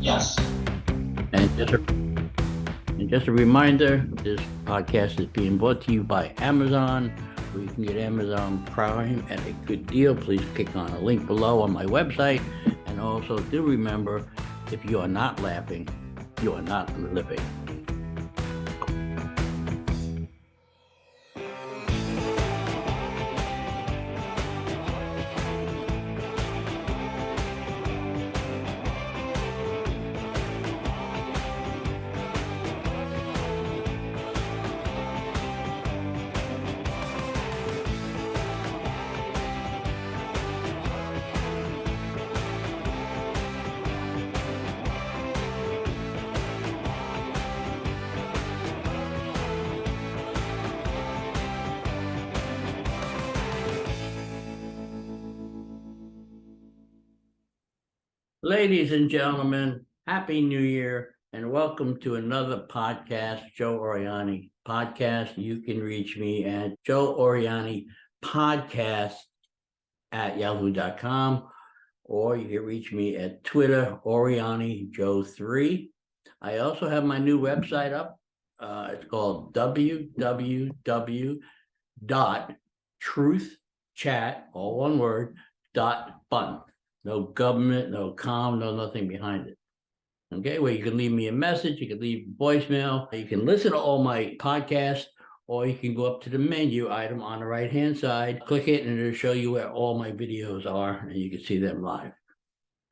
Yes. And just a reminder, this podcast is being brought to you by Amazon, where you can get Amazon Prime at a good deal. Please click on a link below on my website. And also do remember, if you are not laughing, you are not living. Ladies and gentlemen, Happy New Year and welcome to another podcast, Joe Oriani Podcast. You can reach me at Joe Oriani Podcast at yahoo.com, or you can reach me at Twitter, Oriani Joe3. I also have my new website up. It's called www.truthchat, all one word, .fun. No government, no com, no nothing behind it. Okay, where you can leave me a message, you can leave a voicemail, you can listen to all my podcasts, or you can go up to the menu item on the right-hand side, click it, and it'll show you where all my videos are, and you can see them live.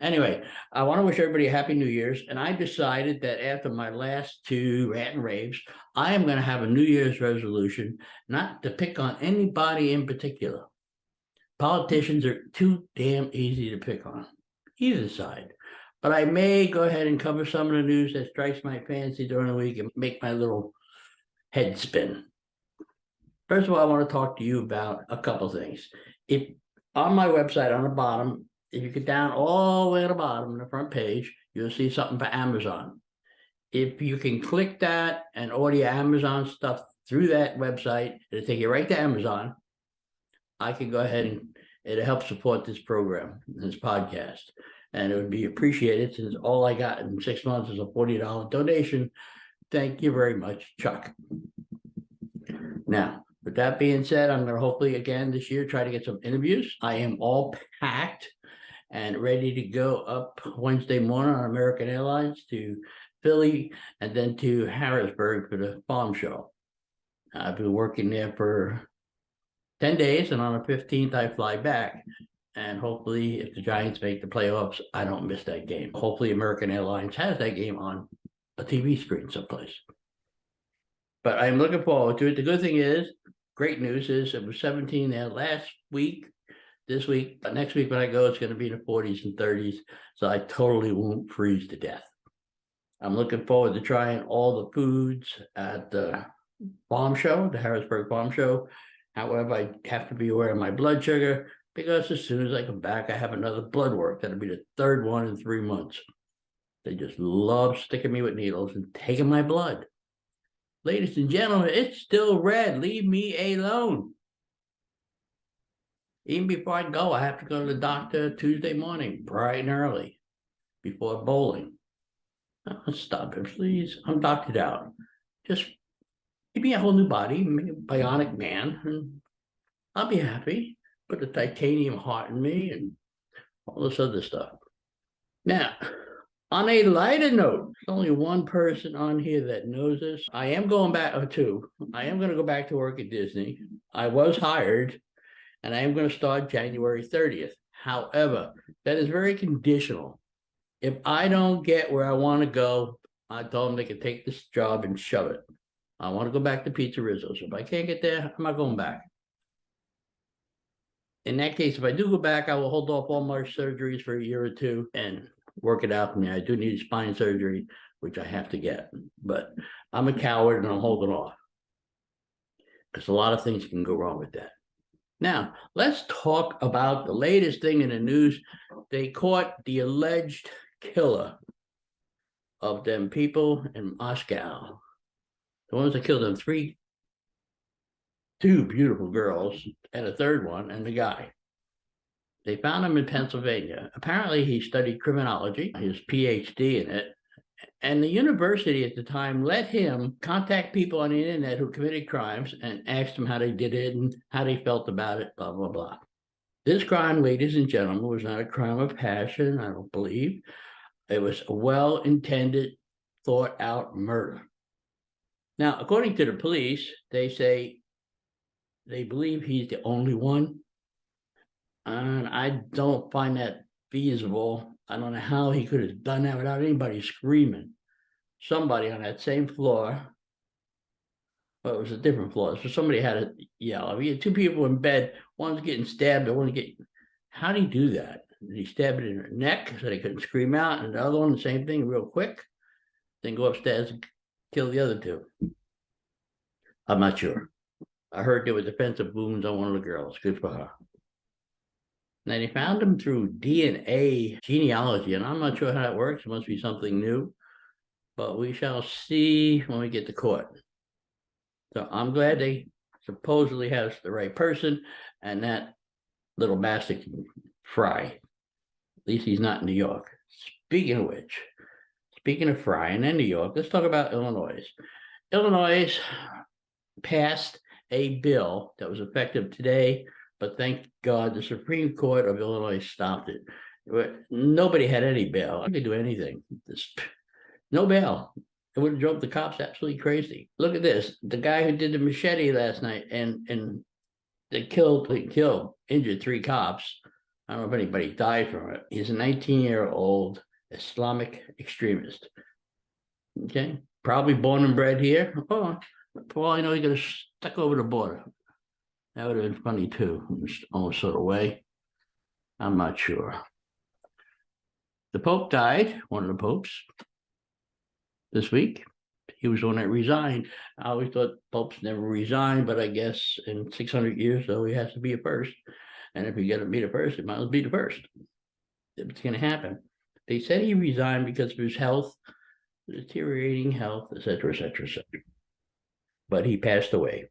Anyway, I want to wish everybody a Happy New Year's, and I decided that after my last two rant and raves, I am going to have a New Year's resolution not to pick on anybody in particular. Politicians are too damn easy to pick on, either side. But I may go ahead and cover some of the news that strikes my fancy during the week and make my little head spin. First of all, I want to talk to you about a couple things. If on my website, on the bottom, if you get down all the way to the bottom, the front page, you'll see something for Amazon. If you can click that and order your Amazon stuff through that website, it'll take you right to Amazon. I can go ahead and it'll help support this program, this podcast. And it would be appreciated since all I got in 6 months is a $40 donation. Thank you very much, Chuck. Now, with that being said, I'm going to hopefully again this year try to get some interviews. I am all packed and ready to go up Wednesday morning on American Airlines to Philly and then to Harrisburg for the farm show. I've been working there for 10 days, and on the 15th, I fly back. And hopefully, if the Giants make the playoffs, I don't miss that game. Hopefully, American Airlines has that game on a TV screen someplace. But I'm looking forward to it. The good thing is, great news is it was 17 there last week. This week, next week when I go, it's going to be in the 40s and 30s. So I totally won't freeze to death. I'm looking forward to trying all the foods at the farm show, the Harrisburg Farm Show. However, I have to be aware of my blood sugar because as soon as I come back, I have another blood work. That'll be the third one in 3 months. They just love sticking me with needles and taking my blood. Ladies and gentlemen, it's still red. Leave me alone. Even before I go, I have to go to the doctor Tuesday morning, bright and early, before bowling. Oh, stop it, please. I'm doctored out. Just give me a whole new body, make a bionic man, and I'll be happy. Put a titanium heart in me and all this other stuff. Now, on a lighter note, there's only one person on here that knows this. I am going back, or two. I am going to go back to work at Disney. I was hired, and I am going to start January 30th. However, that is very conditional. If I don't get where I want to go, I told them they could take this job and shove it. I want to go back to Pizza Rizzo. So if I can't get there, I'm not going back. In that case, if I do go back, I will hold off all my surgeries for a year or two and work it out for me. I do need spine surgery, which I have to get. But I'm a coward and I'm holding off. Because a lot of things can go wrong with that. Now, let's talk about the latest thing in the news. They caught the alleged killer of them people in Moscow. The ones that killed them, two beautiful girls, and a third one, and the guy. They found him in Pennsylvania. Apparently, he studied criminology, his PhD in it. And the university at the time let him contact people on the internet who committed crimes and asked them how they did it and how they felt about it, blah, blah, blah. This crime, ladies and gentlemen, was not a crime of passion, I don't believe. It was a well-intended, thought-out murder. Now, according to the police, they say they believe he's the only one. And I don't find that feasible. I don't know how he could have done that without anybody screaming. Somebody on that same floor, well, it was a different floor, so somebody had to yell. I mean, you had two people in bed, one's getting stabbed, the one's getting, how do you do that? Did he stab it in her neck so they couldn't scream out? And the other one, the same thing, real quick, then go upstairs and kill the other two. I'm not sure. I heard there were defensive wounds on one of the girls. Good for her. Now, they found him through DNA genealogy, and I'm not sure how that works. It must be something new, but we shall see when we get to court. So I'm glad they supposedly has the right person, and that little bastard can fry. At least he's not in New York. Speaking of which, speaking of frying in New York, let's talk about Illinois. Illinois passed a bill that was effective today, but thank God the Supreme Court of Illinois stopped it. Nobody had any bail. I could do anything. No bail. It would have drove the cops absolutely crazy. Look at this. The guy who did the machete last night and they injured 3 cops. I don't know if anybody died from it. He's a 19-year-old Islamic extremist. Okay. Probably born and bred here. Oh, for all I know, he got stuck over the border. That would have been funny too, almost sort of way. I'm not sure. The Pope died, one of the popes, this week. He was the one that resigned. I always thought popes never resigned, but I guess in 600 years, though, he has to be a first. And if you got to be the first, it might as well be the first. It's going to happen. They said he resigned because of his health, deteriorating health, et cetera, et cetera, et cetera. But he passed away.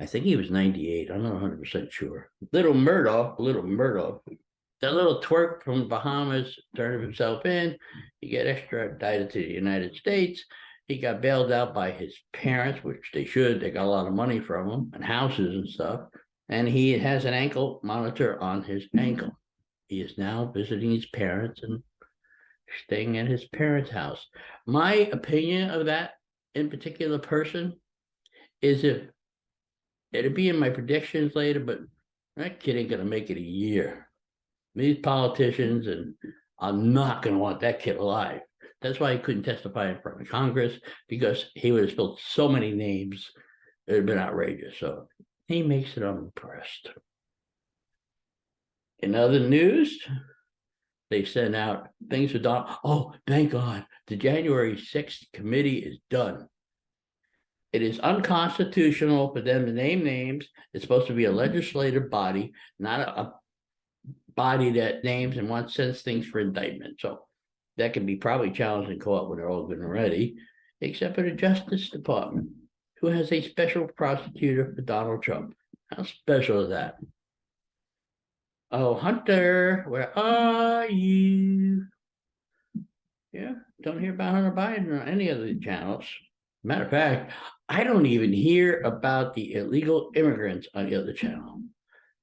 I think he was 98. I'm not 100% sure. Little Murdoch, that little twerp from the Bahamas turned himself in. He got extradited to the United States. He got bailed out by his parents, which they should. They got a lot of money from him and houses and stuff. And he has an ankle monitor on his ankle. He is now visiting his parents and staying at his parents' house. My opinion of that in particular person is, if it'll be in my predictions later, but that kid ain't gonna make it a year. These politicians, and I'm not gonna want that kid alive. That's why he couldn't testify in front of Congress, because he would have spilled so many names. It would have been outrageous. So he makes it unimpressed. In other news, they sent out things for Donald. Oh, thank God. The January 6th committee is done. It is unconstitutional for them to name names. It's supposed to be a legislative body, not a body that names and wants sends things for indictment. So that can be probably challenged in court when they're all good and ready, except for the Justice Department, who has a special prosecutor for Donald Trump. How special is that? Oh, Hunter, where are you? Yeah, don't hear about Hunter Biden on any of the channels. Matter of fact, I don't even hear about the illegal immigrants on the other channel.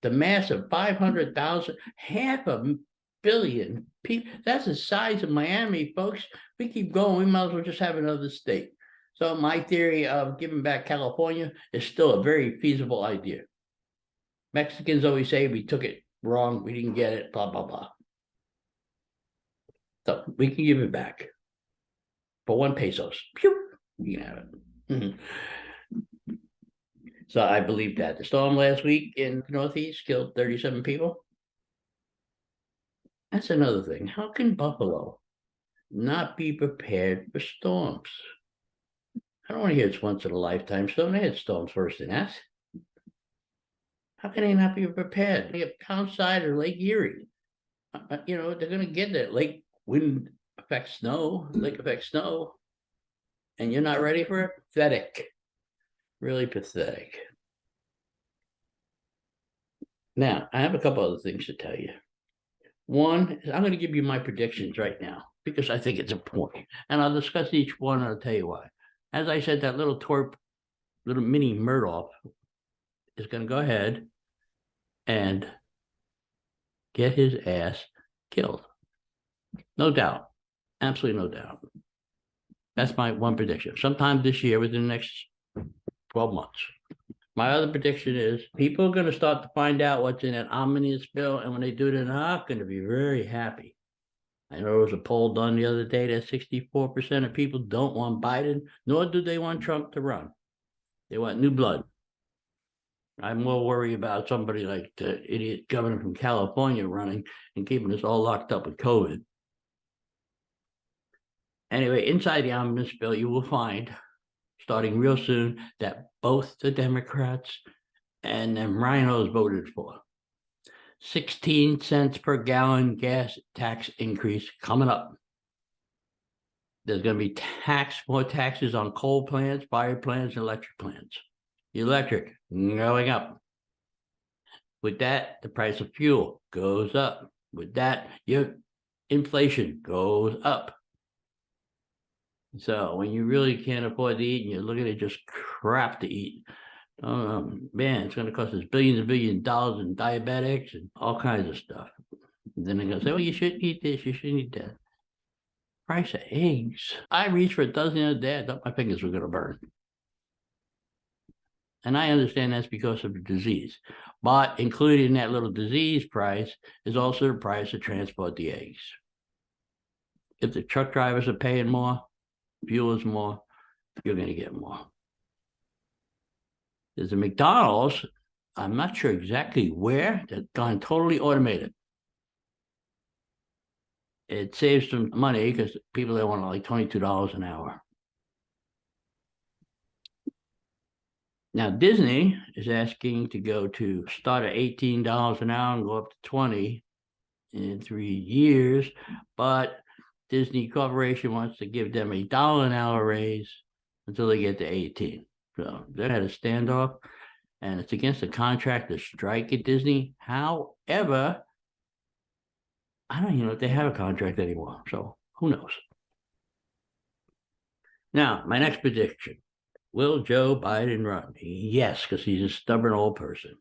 The mass of 500,000, 500 million people. That's the size of Miami, folks. We keep going, we might as well just have another state. So my theory of giving back California is still a very feasible idea. Mexicans always say we took it wrong, we didn't get it, blah, blah, blah. So we can give it back for 1 peso. Pew, you can have it. So I believe that. The storm last week in the Northeast killed 37 people. That's another thing. How can Buffalo not be prepared for storms? I don't want to hear it's once in a lifetime storm. They had storms first than that. How can they not be prepared? They have Townside or Lake Erie. You know, they're going to get that. Lake wind affects snow, lake affects snow, and you're not ready for it? Pathetic. Really pathetic. Now, I have a couple other things to tell you. One is I'm going to give you my predictions right now because I think it's important. And I'll discuss each one and I'll tell you why. As I said, that little twerp, little mini Murdoch is going to go ahead and get his ass killed. No doubt. Absolutely no doubt. That's my one prediction. Sometime this year, within the next 12 months. My other prediction is people are going to start to find out what's in that omnibus bill. And when they do, they're not going to be very happy. I know there was a poll done the other day that 64% of people don't want Biden, nor do they want Trump to run. They want new blood. I'm more worried about somebody like the idiot governor from California running and keeping us all locked up with COVID. Anyway, inside the omnibus bill, you will find, starting real soon, that both the Democrats and them rhinos voted for 16 cents per gallon gas tax increase coming up. There's going to be more taxes on coal plants, fire plants, and electric plants. Electric going up. With that, the price of fuel goes up. With that, your inflation goes up. So when you really can't afford to eat and you're looking at just crap to eat, man, it's going to cost us billions and billions of dollars in diabetics and all kinds of stuff. And then they're going to say, well, you shouldn't eat this, you shouldn't eat that. Price of eggs. I reached for a dozen the other day. I thought my fingers were going to burn. And I understand that's because of the disease. But included in that little disease price is also the price to transport the eggs. If the truck drivers are paying more, fuel is more, you're going to get more. There's a McDonald's, I'm not sure exactly where, that's gone totally automated. It saves some money because people that want like $22 an hour. Now, Disney is asking to go to start at $18 an hour and go up to $20 in 3 years, but Disney Corporation wants to give them $1 an hour raise until they get to 18. So they had a standoff, and it's against the contract to strike at Disney. However, I don't even know if they have a contract anymore, so who knows? Now, my next prediction. Will Joe Biden run? Yes, because he's a stubborn old person.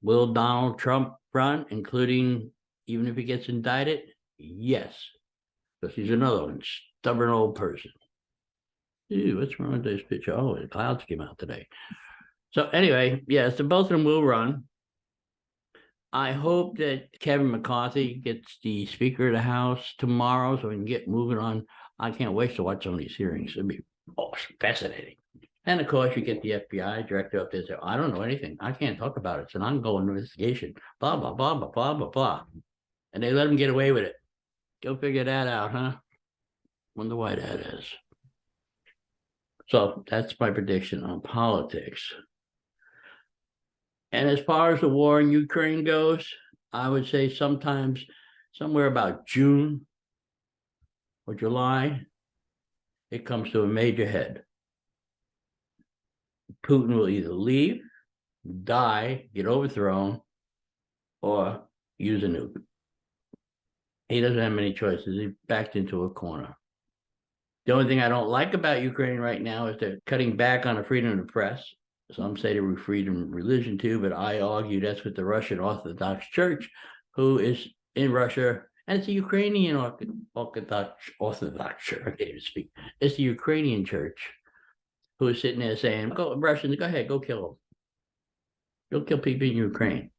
Will Donald Trump run, including even if he gets indicted? Yes, because he's another one, stubborn old person. Ew, what's wrong with this picture? Oh, the clouds came out today. So anyway, yes, so both of them will run. I hope that Kevin McCarthy gets the Speaker of the House tomorrow so we can get moving on. I can't wait to watch some of these hearings. It'll be awesome, fascinating. And of course, you get the FBI director up there and say, I don't know anything. I can't talk about it. It's an ongoing investigation. Blah, blah, blah, blah, blah, blah, blah. And they let him get away with it. Go figure that out, huh? Wonder why that is. So that's my prediction on politics. And as far as the war in Ukraine goes, I would say sometimes somewhere about June or July, it comes to a major head. Putin will either leave, die, get overthrown, or use a nuke. He doesn't have many choices. He's backed into a corner. The only thing I don't like about Ukraine right now is they're cutting back on the freedom of the press. Some say they were freedom of religion too, but I argue that's with the Russian Orthodox Church, who is in Russia, and it's a Ukrainian Orthodox Church. I can't even speak. It's the Ukrainian church who is sitting there saying, "Go Russians, go ahead, go kill them. Go kill people in Ukraine."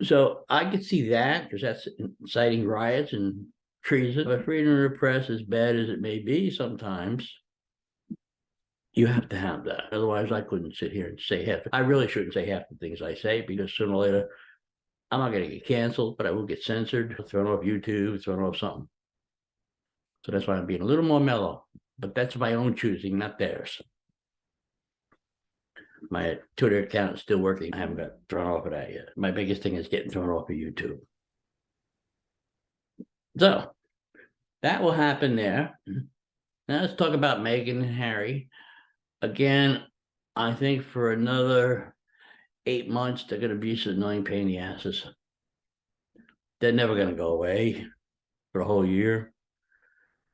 So I could see that because that's inciting riots and treason. But freedom of the press, as bad as it may be sometimes, you have to have that. Otherwise, I couldn't sit here and say half. I really shouldn't say half the things I say because sooner or later, I'm not going to get canceled, but I will get censored, thrown off YouTube, thrown off something. So that's why I'm being a little more mellow. But that's my own choosing, not theirs. My Twitter account is still working. I haven't got thrown off of that yet. My biggest thing is getting thrown off of YouTube. So that will happen there. Now let's talk about Meghan and Harry. Again, I think for another 8 months, they're going to be some annoying pain in the asses. They're never going to go away for a whole year.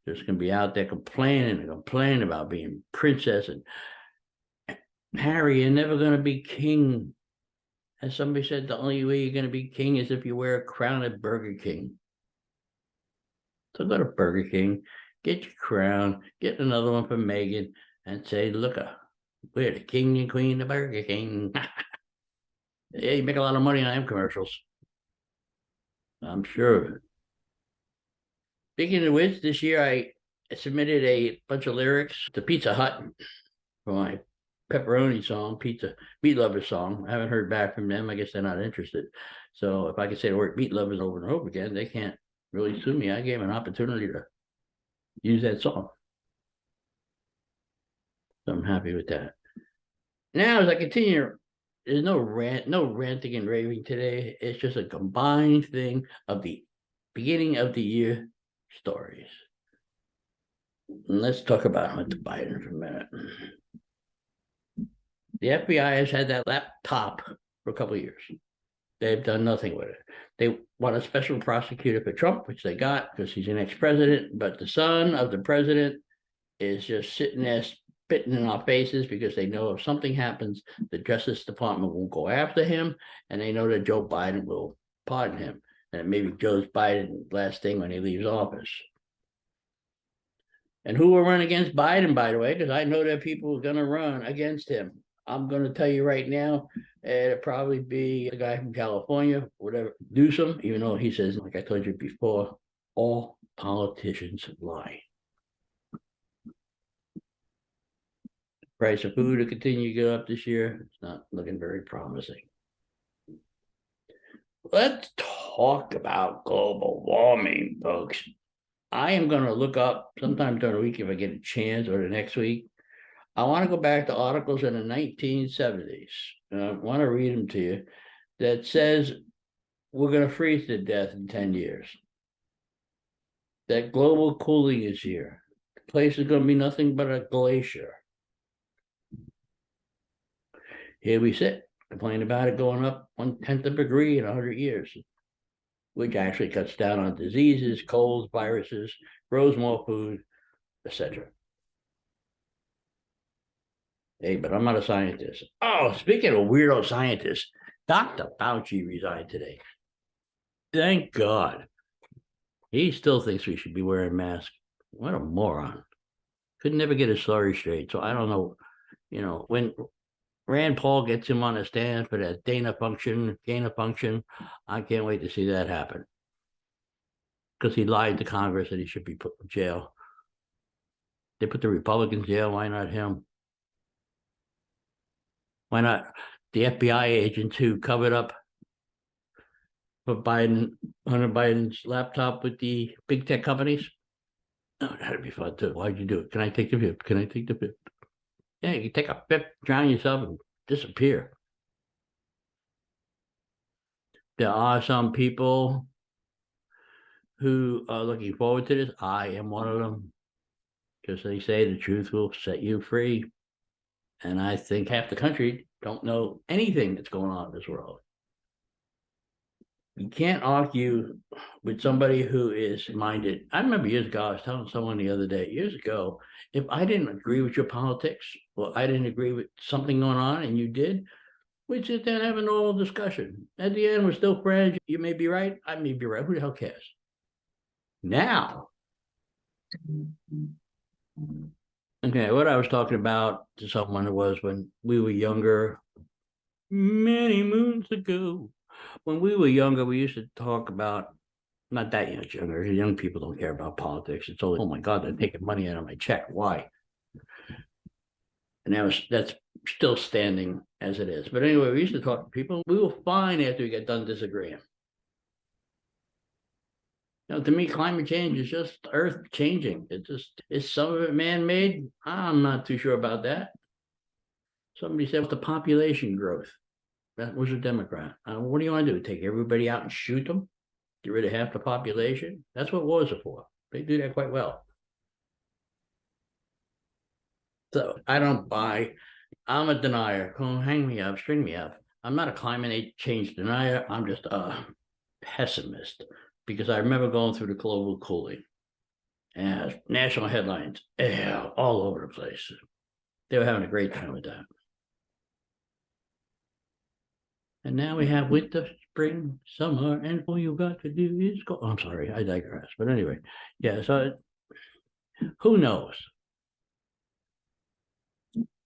They're just going to be out there complaining and complaining about being princess and Harry, you're never going to be king. As somebody said, the only way you're going to be king is if you wear a crown at Burger King. So go to Burger King, get your crown, get another one for Megan, and say, look, we're the king and queen of Burger King. Yeah, you make a lot of money on them commercials. I'm sure of it. Speaking of which, this year I submitted a bunch of lyrics to Pizza Hut for my pepperoni song, pizza meat lovers song. I haven't heard back from them. I guess they're not interested. So if I could say the word meat lovers over and over again, they can't really sue me. I gave them an opportunity to use that song. So I'm happy with that. Now, as I continue, there's no ranting and raving today. It's just a combined thing of the beginning of the year stories. And let's talk about Hunter Biden for a minute. The FBI has had that laptop for a couple of years. They've done nothing with it. They want a special prosecutor for Trump, which they got because he's an ex-president, but the son of the president is just sitting there spitting in our faces because they know if something happens, the Justice Department won't go after him, and they know that Joe Biden will pardon him. And maybe Joe Biden's last thing when he leaves office. And who will run against Biden, by the way, because I know that people are going to run against him. I'm going to tell you right now, it'll probably be a guy from California, whatever, Newsom, even though he says, like I told you before, all politicians lie. Price of food will continue to go up this year. It's not looking very promising. Let's talk about global warming, folks. I am going to look up sometime during the week if I get a chance, or the next week. I want to go back to articles in the 1970s. I want to read them to you that says we're going to freeze to death in 10 years. That global cooling is here. The place is going to be nothing but a glacier. Here we sit, complaining about it going up 1/10 of a degree in 100 years, which actually cuts down on diseases, colds, viruses, grows more food, etc. Hey, but I'm not a scientist. Oh, speaking of weirdo scientists, Dr. Fauci resigned today. Thank God. He still thinks we should be wearing masks. What a moron. Could never get his story straight. So I don't know, when Rand Paul gets him on a stand for that gain of function, I can't wait to see that happen. Because he lied to Congress that he should be put in jail. They put the Republicans in jail. Why not him? Why not the FBI agents who covered up for Hunter Biden's laptop with the big tech companies? Oh, that'd be fun too. Why'd you do it? Can I take the fifth? Can I take the fifth? Yeah, you can take a fifth, drown yourself, and disappear. There are some people who are looking forward to this. I am one of them. Because they say the truth will set you free. And I think half the country don't know anything that's going on in this world. You can't argue with somebody who is minded. I remember years ago, I was telling someone the other day, years ago, if I didn't agree with your politics, or I didn't agree with something going on and you did, we'd sit there and have a normal discussion. At the end, we're still friends. You may be right. I may be right. Who the hell cares? Now, okay, what I was talking about to someone was when we were younger, many moons ago. When we were younger, we used to talk about, not that much younger, young people don't care about politics. It's always, oh my God, they're taking money out of my check. Why? And that's still standing as it is. But anyway, we used to talk to people. We were fine after we got done disagreeing. To me, climate change is just Earth changing. Is some of it man-made? I'm not too sure about that. Somebody said the population growth. That was a Democrat. What do you want to do? Take everybody out and shoot them? Get rid of half the population? That's what wars are for. They do that quite well. So I don't buy. I'm a denier. Oh, hang me up, string me up. I'm not a climate change denier. I'm just a pessimist because I remember going through the global cooling and national headlines all over the place. They were having a great time with that. And now we have winter, spring, summer, and all you got to do is go. I'm sorry, I digress. But anyway, yeah, so who knows?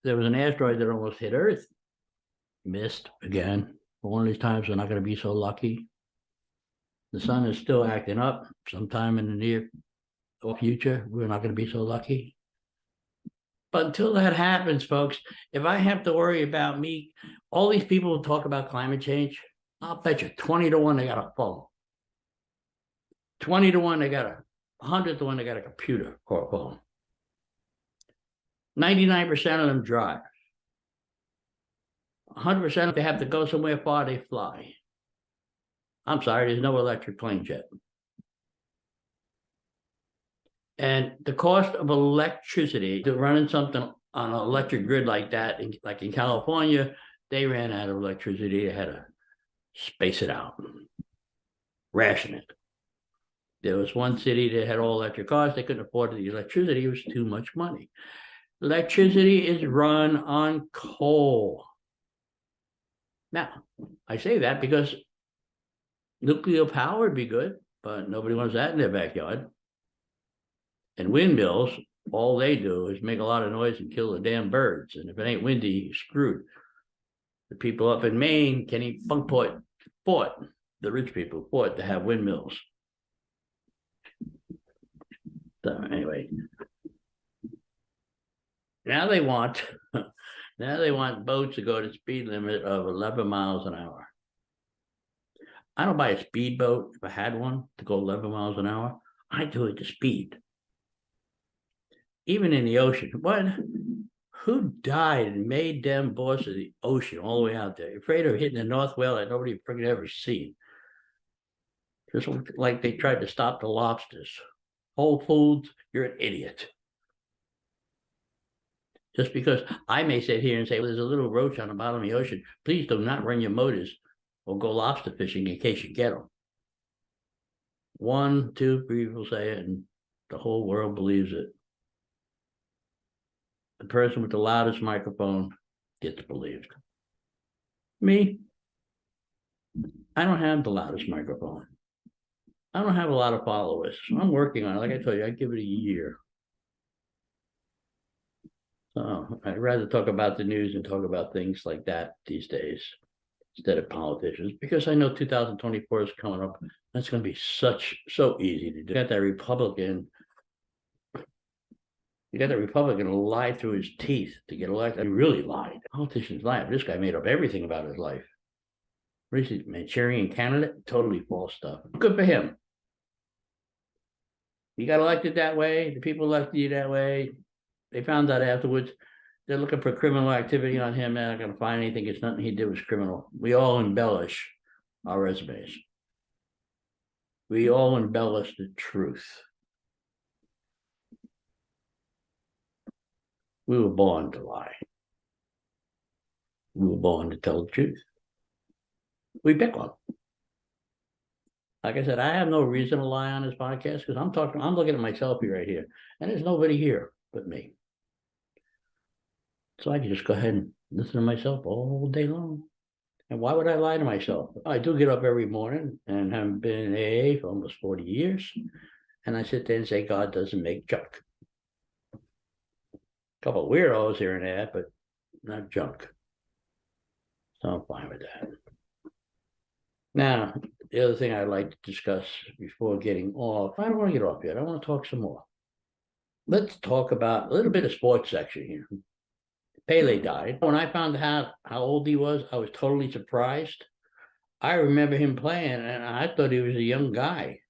There was an asteroid that almost hit Earth. Missed again. One of these times we're not going to be so lucky. The sun is still acting up. Sometime in the near future, we're not going to be so lucky. But until that happens, folks, if I have to worry about me, all these people who talk about climate change, I'll bet you 20 to 1 they got a phone. 20 to 1 they got 100 to 1 they got a computer or a phone. 99% of them drive. 100% if they have to go somewhere far, they fly. I'm sorry, there's no electric planes yet. And the cost of electricity to running something on an electric grid like that, like in California, they ran out of electricity. They had to space it out, ration it. There was one city that had all electric cars. They couldn't afford the electricity. It was too much money. Electricity is run on coal. Now, I say that because nuclear power would be good, but nobody wants that in their backyard. And windmills, all they do is make a lot of noise and kill the damn birds. And if it ain't windy, you're screwed. The people up in Maine, Kenny Funkport fought, the rich people fought to have windmills. So anyway, now they want boats to go to speed limit of 11 miles an hour. I don't buy a speedboat. If I had one to go 11 miles an hour, I do it to speed. Even in the ocean. What? Who died and made them boss of the ocean all the way out there? Afraid of hitting the North Whale that nobody freaking ever seen. Just like they tried to stop the lobsters. Whole Foods, you're an idiot. Just because I may sit here and say, well, there's a little roach on the bottom of the ocean, please do not run your motors or go lobster fishing in case you get them. 1, 2 people say it, and the whole world believes it. The person with the loudest microphone gets believed. Me, I don't have the loudest microphone. I don't have a lot of followers. I'm working on it. Like I told you, I give it a year. So I'd rather talk about the news and talk about things like that these days instead of politicians, because I know 2024 is coming up. That's going to be so easy to do. You got that Republican who lied through his teeth to get elected. He really lied. Politicians lie. This guy made up everything about his life. What is he, Manchurian candidate? Totally false stuff. Good for him. He got elected that way. The people elected you that way. They found out afterwards. They're looking for criminal activity on him. They're not going to find anything. It's nothing he did was criminal. We all embellish our resumes. We all embellish the truth. We were born to lie. We were born to tell the truth. We pick one. Like I said, I have no reason to lie on this podcast because I'm looking at myself here right here, and there's nobody here but me. So I can just go ahead and listen to myself all day long. And why would I lie to myself? I do get up every morning and have been in AA for almost 40 years. And I sit there and say, God doesn't make junk. A couple of weirdos here and there, but not junk. So I'm fine with that. Now, the other thing I'd like to discuss before getting off, I don't want to get off yet. I want to talk some more. Let's talk about a little bit of sports section here. Pele died. When I found out how old he was, I was totally surprised. I remember him playing, and I thought he was a young guy.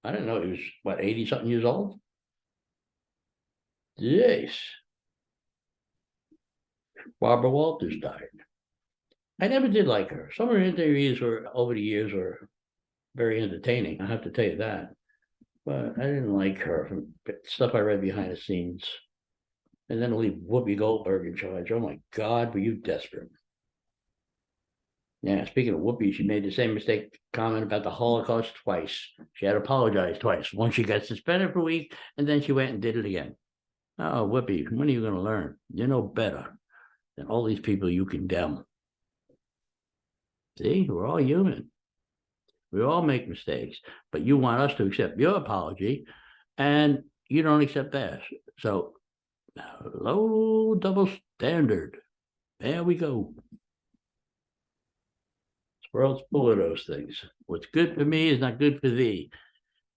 I didn't know he was, 80-something years old? Jeez. Barbara Walters died. I never did like her. Some of her interviews over the years were very entertaining. I have to tell you that. But I didn't like her from stuff I read behind the scenes. And then leave Whoopi Goldberg in charge. Oh my God, were you desperate? Yeah, speaking of Whoopi, she made the same mistake comment about the Holocaust twice. She had to apologize twice. Once she got suspended for a week, and then she went and did it again. Oh, Whoopi, when are you going to learn? You know better than all these people you condemn. See, we're all human. We all make mistakes, but you want us to accept your apology, and you don't accept theirs. So, low double standard. There we go. This world's full of those things. What's good for me is not good for thee.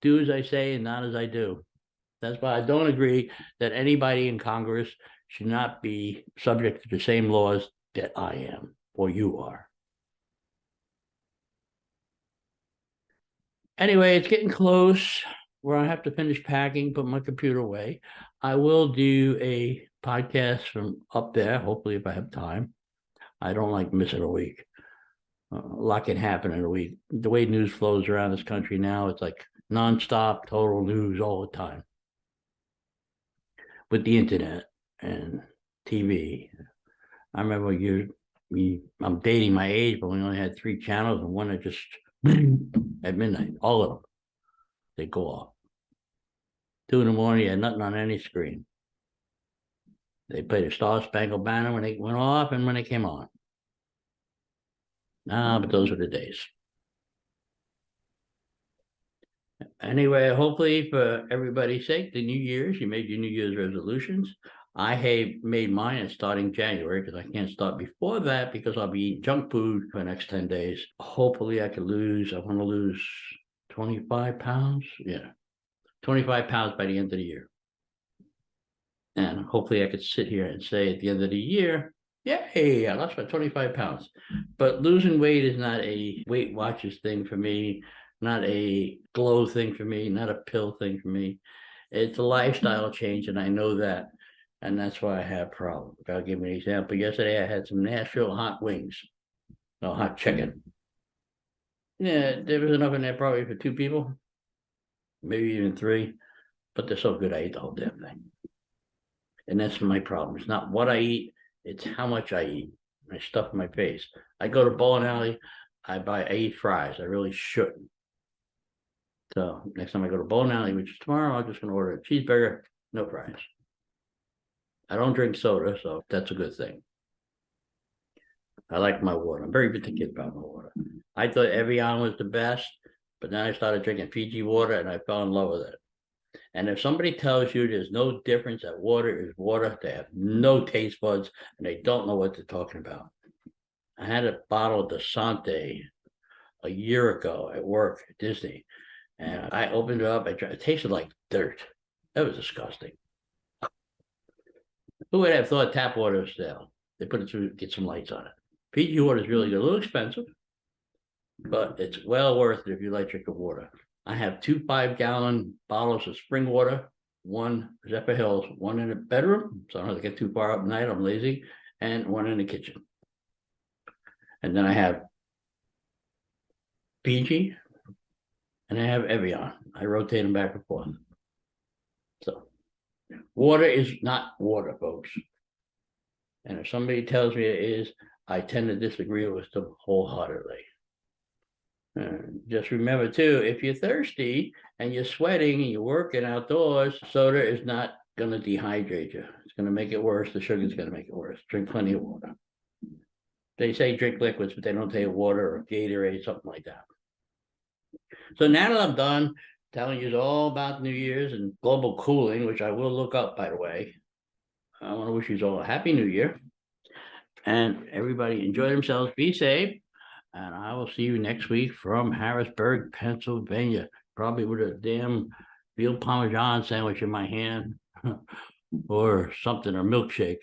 Do as I say and not as I do. That's why I don't agree that anybody in Congress should not be subject to the same laws that I am or you are. Anyway, it's getting close where I have to finish packing, put my computer away. I will do a podcast from up there, hopefully, if I have time. I don't like missing a week. A lot can happen in a week. The way news flows around this country now, it's like nonstop, total news all the time. With the internet and TV. I remember I'm dating my age, but we only had 3 channels and one that just at midnight, all of them, they go off. 2 in the morning, you had nothing on any screen. They played a Star Spangled Banner when they went off and when they came on. But those were the days. Anyway, hopefully for everybody's sake, the New Year's, you made your New Year's resolutions. I have made mine starting January because I can't start before that because I'll be eating junk food for the next 10 days. Hopefully I want to lose 25 pounds. Yeah, 25 pounds by the end of the year. And hopefully I could sit here and say at the end of the year, yay, I lost my 25 pounds. But losing weight is not a Weight Watchers thing for me, not a glow thing for me, not a pill thing for me. It's a lifestyle change, and I know that. And that's why I have problems. I'll give you an example. Yesterday I had some Nashville hot wings. No, hot chicken. Yeah, there was enough in there probably for 2 people, maybe even 3. But they're so good I ate the whole damn thing. And that's my problem. It's not what I eat, it's how much I eat. I stuff in my face. I go to bowling alley, I eat fries. I really shouldn't. So next time I go to bowling alley, which is tomorrow, I'm just gonna order a cheeseburger, no fries. I don't drink soda, so that's a good thing. I like my water. I'm very particular about my water. I thought Evian was the best, but then I started drinking Fiji water and I fell in love with it. And if somebody tells you there's no difference, that water is water, they have no taste buds and they don't know what they're talking about. I had a bottle of Dasante a year ago at work at Disney, and I opened it up. It tasted like dirt. That was disgusting. Who would have thought tap water is stale? They put it through, get some lights on it. Fiji water is really good, a little expensive, but it's well worth it if you like drinking water. I have 2 5-gallon bottles of spring water, 1 Zephyrhills, 1 in the bedroom, so I don't have to get too far up at night, I'm lazy, and 1 in the kitchen. And then I have Fiji, and I have Evian. I rotate them back and forth. So water is not water, folks. And if somebody tells me it is, I tend to disagree with them wholeheartedly. Just remember too, if you're thirsty and you're sweating and you're working outdoors, soda is not going to dehydrate you. It's going to make it worse. The sugar is going to make it worse. Drink plenty of water. They say drink liquids, but they don't tell you water or Gatorade, something like that. So now that I'm done telling you all about New Year's and global cooling, which I will look up, by the way, I want to wish you all a happy New Year. And everybody enjoy themselves, be safe. And I will see you next week from Harrisburg, Pennsylvania, probably with a damn veal Parmesan sandwich in my hand or something, or milkshake.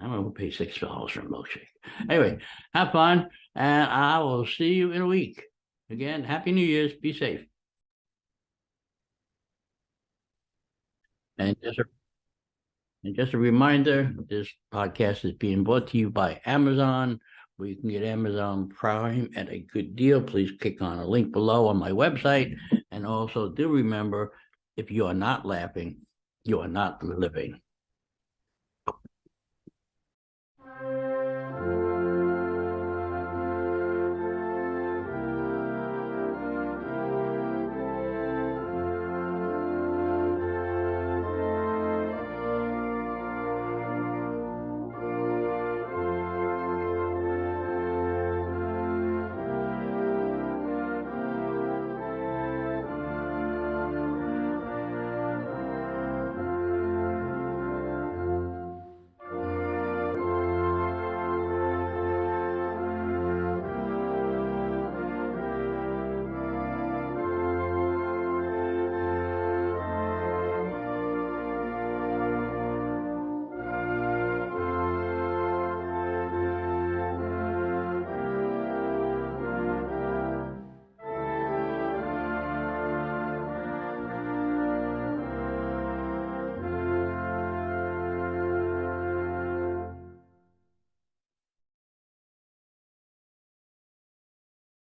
I don't know who pays $6 for a milkshake. Anyway, have fun, and I will see you in a week. Again, Happy New Year's. Be safe. And just a reminder, this podcast is being brought to you by Amazon, where you can get Amazon Prime at a good deal. Please click on a link below on my website. And also do remember, if you are not laughing, you are not living.